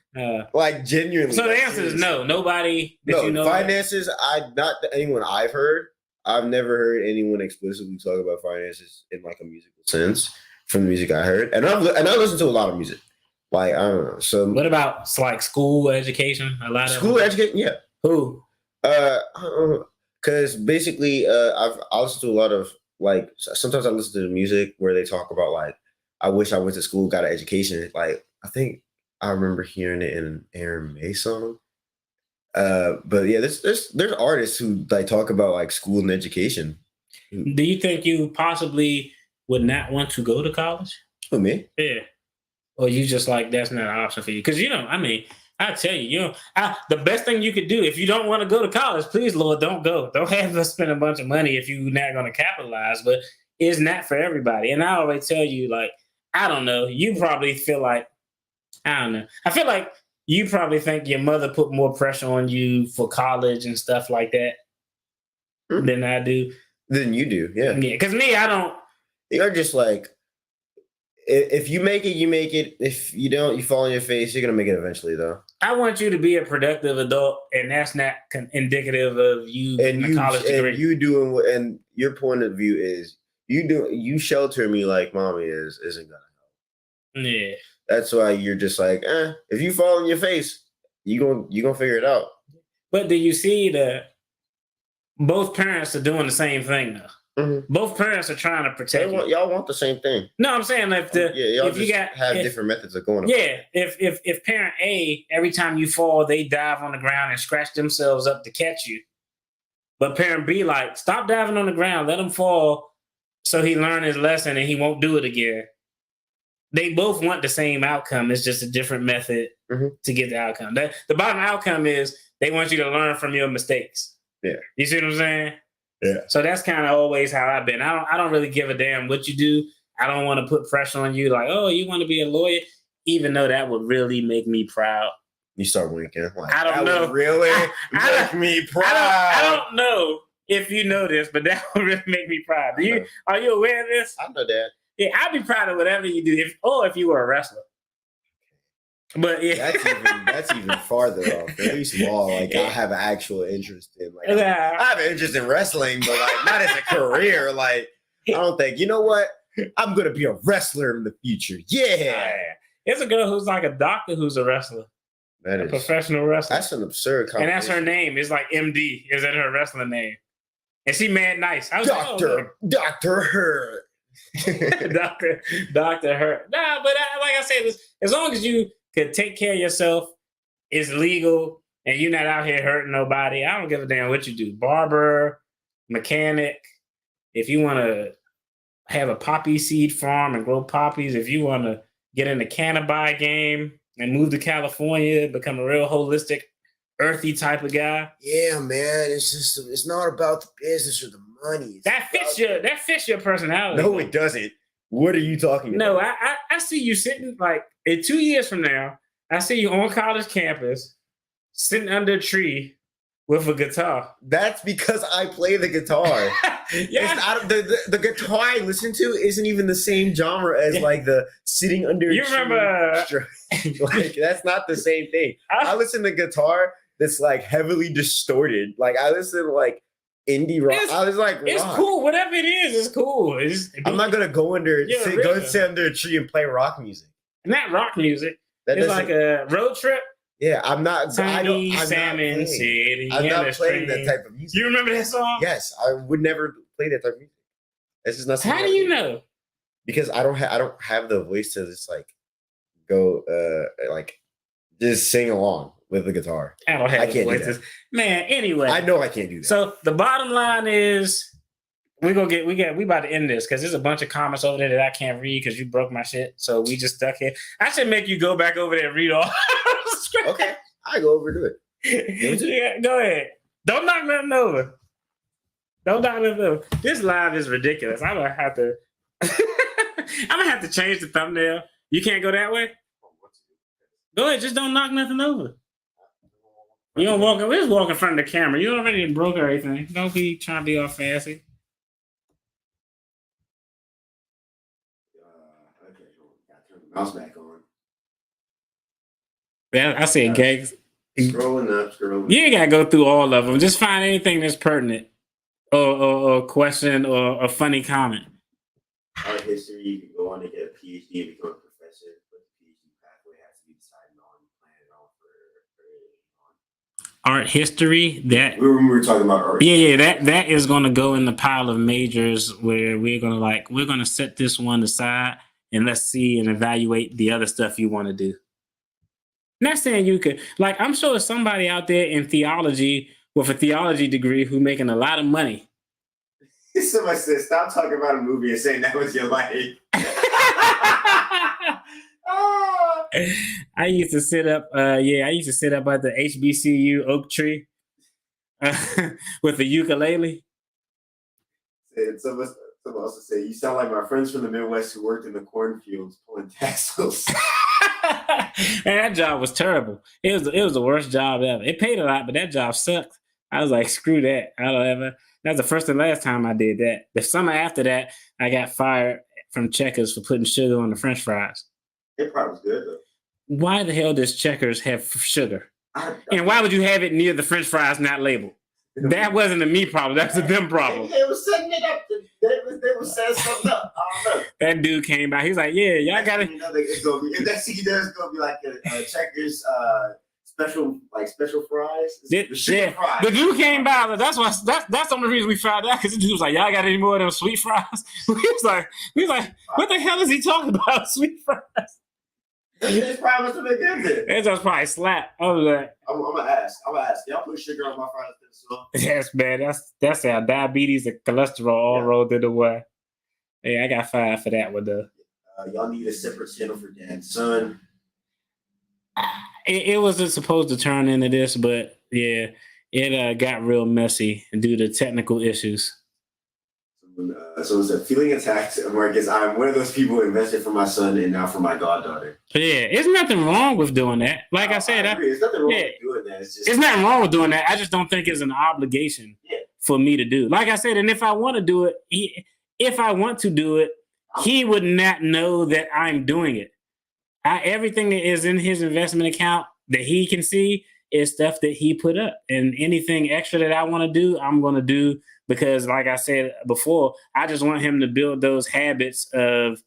Like, genuinely. So the like, answer is seriously. no. Nobody that No, you know. finances, not anyone I've heard. I've never heard anyone explicitly talk about finances in like a musical sense from the music I heard. And I listen to a lot of music. Like, I don't know. So What about like school education? A lot of school education, yeah. Who? Because basically, I listen to a lot of like. Sometimes I listen to the music where they talk about like, I wish I went to school, got an education. Like, I think I remember hearing it in an Aaron May song. But yeah, there's artists who like talk about like school and education. Do you think you possibly would not want to go to college? Who, me? Yeah. Or you just like that's not an option for you? Because I mean, I tell you, the best thing you could do if you don't want to go to college, please, Lord, don't go. Don't have to spend a bunch of money if you're not going to capitalize. But it's not for everybody. And I always tell you, like, I don't know. You probably feel like, I don't know. I feel like you probably think your mother put more pressure on you for college and stuff like that than I do. Than you do, yeah. Yeah, because me, I don't. You're just like, if you make it, you make it. If you don't, you fall on your face. You're gonna make it eventually, though. I want you to be a productive adult, and that's not indicative of you getting a college degree. And you doing what? And your point of view is you shelter me like mommy isn't gonna help. Yeah, that's why you're just like, if you fall on your face, you gonna figure it out. But do you see that both parents are doing the same thing though? Mm-hmm. Both parents are trying to protect you. Y'all want the same thing. No, I'm saying if you have different methods of going. Yeah, if parent A, every time you fall, they dive on the ground and scratch themselves up to catch you. But parent B, like, stop diving on the ground, let him fall, so he learn his lesson and he won't do it again. They both want the same outcome. It's just a different method to get the outcome. The bottom outcome is they want you to learn from your mistakes. Yeah, you see what I'm saying? Yeah. So that's kind of always how I've been. I don't really give a damn what you do. I don't want to put pressure on you like, oh, you want to be a lawyer, even though that would really make me proud. You start winking. Like, I don't know. Really make me proud. I don't know if you know this, but that would really make me proud. Are you aware of this? I know that. Yeah, I'd be proud of whatever you do, if you were a wrestler. But yeah, that's even farther off. At least law, like I have an actual interest in. Like I have an interest in wrestling, but like not as a career. Like I don't think, you know what? I'm gonna be a wrestler in the future. Yeah. There's a girl who's like a doctor who's a wrestler. That is a professional wrestler. That's an absurd and that's her name. It's like MD. Is that her wrestling name? And she mad nice. I was Dr. Her. Doctor Hurt. Nah, but like I said, as long as you could take care of yourself, it's legal, and you're not out here hurting nobody. I don't give a damn what you do. Barber, mechanic. If you want to have a poppy seed farm and grow poppies, if you want to get in the cannabis game and move to California, become a real holistic, earthy type of guy. Yeah, man. It's not about the business or the money. That fits your personality. No, it doesn't. What are you talking No, about? I see you sitting like in 2 years from now. I see you on college campus, sitting under a tree with a guitar. That's because I play the guitar. Yeah, The guitar I listen to isn't even the same genre as like the sitting under. You remember- like that's not the same thing. I listen to guitar that's like heavily distorted. Like I listen to like indie rock. I was like, it's rock. cool. Whatever it is, it's cool. I'm not gonna go Yeah, sit under a tree and play rock music. not rock music. That It's doesn't- like a road trip. yeah, I'm not. Tiny I'm Salmon not playing. City. I'm in not the playing that stream. type of music. You remember that song? Yes, I would never play that type of music. That's just not. How something do I you know? Because I don't have the voice to just like go like just sing along with the guitar. I don't have I the can't do voices. Man, anyway. I know I can't do that. So the bottom line is we about to end this because there's a bunch of comments over there that I can't read because you broke my shit. So we just stuck here. I should make you go back over there and read all the script. Okay, I go over to it. Yeah, go ahead. Don't knock nothing over. Don't knock nothing over. This live is ridiculous. I'm gonna have to change the thumbnail. You can't go that way? Go ahead, just don't knock nothing over. You don't walk. We just walk in front of the camera. You already broke everything. Don't be trying to be all fancy. Okay, gotta turn the mouse back on. Yeah, I said gags. Scrolling up. You ain't gotta go through all of them. Just find anything that's pertinent, or question, or a funny comment. Art history, you can go on to get a PhD and become a professor, but the PhD pathway has to be decided on, planned on for Art history, that we were talking about art. yeah, that is gonna go in the pile of majors where we're gonna set this one aside and let's see and evaluate the other stuff you want to do. Not saying you could, like, I'm sure there's somebody out there in theology with a theology degree who making a lot of money. Somebody said, "Stop talking about a movie and saying that was your life." I used to sit up at the HBCU oak tree with the ukulele. And someone also said, "You sound like my friends from the Midwest who worked in the cornfields pulling tassels." Man, that job was terrible. It was the worst job ever. It paid a lot, but that job sucked. I was like, screw that. I don't ever. That's the first and last time I did that. The summer after that, I got fired from Checkers for putting sugar on the French fries. It probably was good though. Why the hell does Checkers have sugar? I And why would you have it near the French fries not labeled? That wasn't a me problem. That's a them problem. They were setting it up. They were setting something up. I don't know. That dude came by. He's like, "Yeah, y'all got it." You know, it's gonna be, if that's what it's gonna be like a Checkers special fries. The sugar fries. The dude came by. Like, that's the only reason we found out, because the dude was like, "Y'all got any more of them sweet fries?" we was like, "What the hell is he talking about? Sweet fries?" This probably must have been good then. That just probably slapped. I was like, I'm gonna ask. Y'all put sugar on my fries as well? "Yes, man. That's how diabetes and cholesterol all rolled into one." Yeah, I got fired for that one though. Y'all need a separate channel for dad and son. It wasn't supposed to turn into this, but yeah, it got real messy due to technical issues. Someone said, "Feeling attacked, Marcus. I'm one of those people who invested for my son and now for my goddaughter." Yeah, there's nothing wrong with doing that. Like I said, there's nothing wrong with doing that. It's nothing wrong with doing that. I just don't think it's an obligation for me to do. Like I said, and if I want to do it, he would not know that I'm doing it. Everything that is in his investment account that he can see is stuff that he put up. And anything extra that I want to do, I'm going to do, because like I said before, I just want him to build those habits of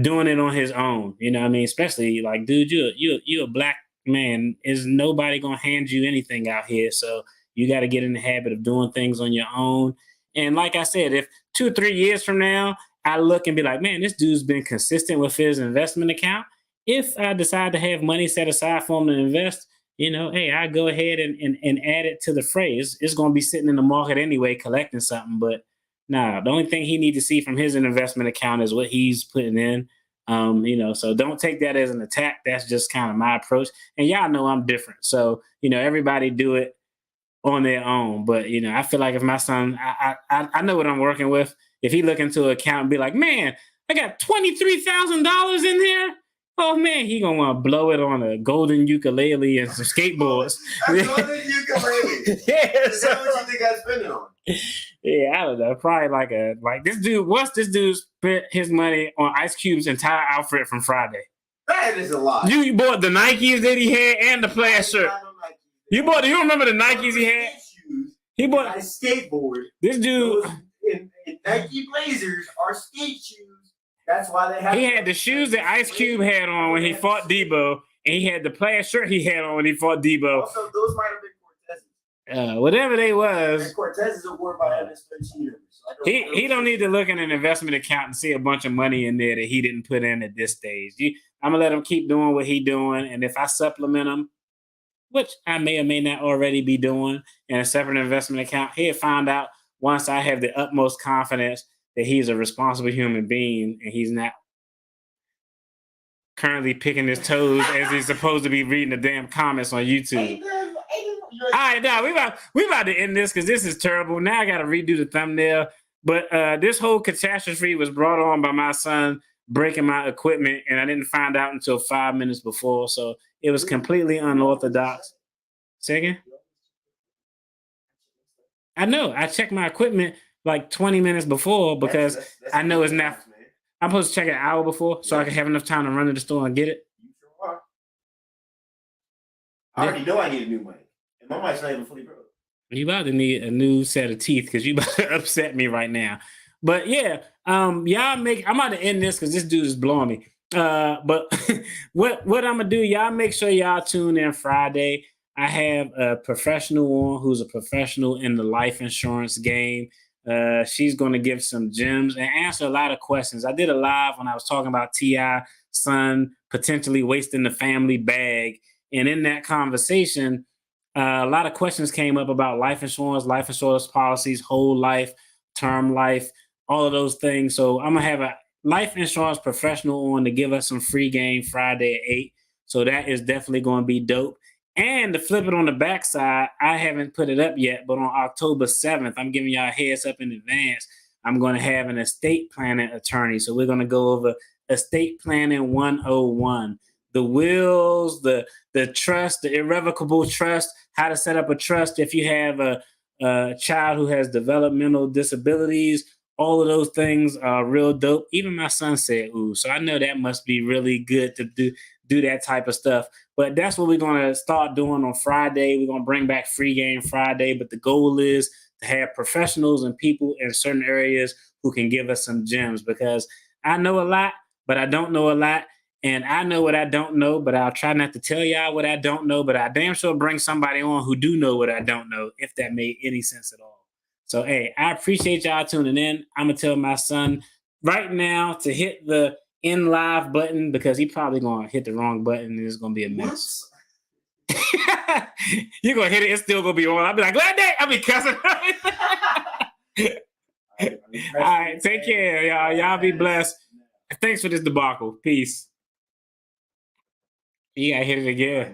doing it on his own. You know what I mean? Especially like, dude, you're a black man. Is nobody going to hand you anything out here? So you got to get in the habit of doing things on your own. And like I said, if 2 or 3 years from now, I look and be like, man, this dude's been consistent with his investment account. If I decide to have money set aside for him to invest, hey, I go ahead and add it to the fray. It's going to be sitting in the market anyway, collecting something. But nah, the only thing he needs to see from his investment account is what he's putting in. So don't take that as an attack. That's just kind of my approach. And y'all know I'm different. So, everybody do it on their own. But, I feel like if my son, I know what I'm working with. If he look into an account and be like, man, I got $23,000 in here. Oh man, he gonna want to blow it on a golden ukulele and some skateboards. A golden ukulele. Yeah, Is that what you think I spend it on? Yeah, I don't know. Probably like this dude. Once this dude spent his money on Ice Cube's entire outfit from Friday. That is a lot. You bought the Nikes that he had and the plaid shirt. You remember the Nikes he had? He bought a skateboard. This dude. In Nike Blazers are skate shoes. That's why they have. He had the shoes that Ice Cube had on when he fought Debo, and he had the plaid shirt he had on when he fought Debo. Also, those might have been Cortez's. Whatever they was. And Cortez's are worn by MS-13 members. So He don't need to look in an investment account and see a bunch of money in there that he didn't put in at this stage. I'm gonna let him keep doing what he doing, and if I supplement him, which I may or may not already be doing in a separate investment account, he'll find out once I have the utmost confidence that he's a responsible human being and he's not currently picking his toes as he's supposed to be reading the damn comments on YouTube. All right, now we about to end this because this is terrible. Now I got to redo the thumbnail. But this whole catastrophe was brought on by my son breaking my equipment, and I didn't find out until 5 minutes before. So it was completely unorthodox. Say again? I know. I checked my equipment like 20 minutes before because that's I know it's not. I'm supposed to check it an hour before so I can have enough time to run to the store and get it. You sure are. I already know I need a new mic. And my mic's not even fully broke. You about to need a new set of teeth because you about to upset me right now. But yeah, I'm about to end this because this dude is blowing me. But what I'm gonna do, y'all make sure y'all tune in Friday. I have a professional on who's a professional in the life insurance game. She's going to give some gems and answer a lot of questions. I did a live when I was talking about T.I. son potentially wasting the family bag. And in that conversation, a lot of questions came up about life insurance policies, whole life, term life, all of those things. So I'm going to have a life insurance professional on to give us some free game Friday at 8. So that is definitely going to be dope. And to flip it on the backside, I haven't put it up yet, but on October 7th, I'm giving y'all a heads up in advance. I'm going to have an estate planning attorney. So we're going to go over estate planning 101, the wills, the trust, the irrevocable trust, how to set up a trust if you have a child who has developmental disabilities. All of those things are real dope. Even my son said, ooh, so I know that must be really good to do that type of stuff. But that's what we're going to start doing on Friday. We're going to bring back free game Friday. But the goal is to have professionals and people in certain areas who can give us some gems, because I know a lot, but I don't know a lot. And I know what I don't know, but I'll try not to tell y'all what I don't know. But I damn sure bring somebody on who do know what I don't know, if that made any sense at all. So, hey, I appreciate y'all tuning in. I'm going to tell my son right now to hit the in live button because he probably going to hit the wrong button and it's going to be a mess. You're going to hit it. It's still going to be on. I'll be like, glad day. I'll be cussing. All right. Take care, y'all. Y'all be blessed. Thanks for this debacle. Peace. You got to hit it again.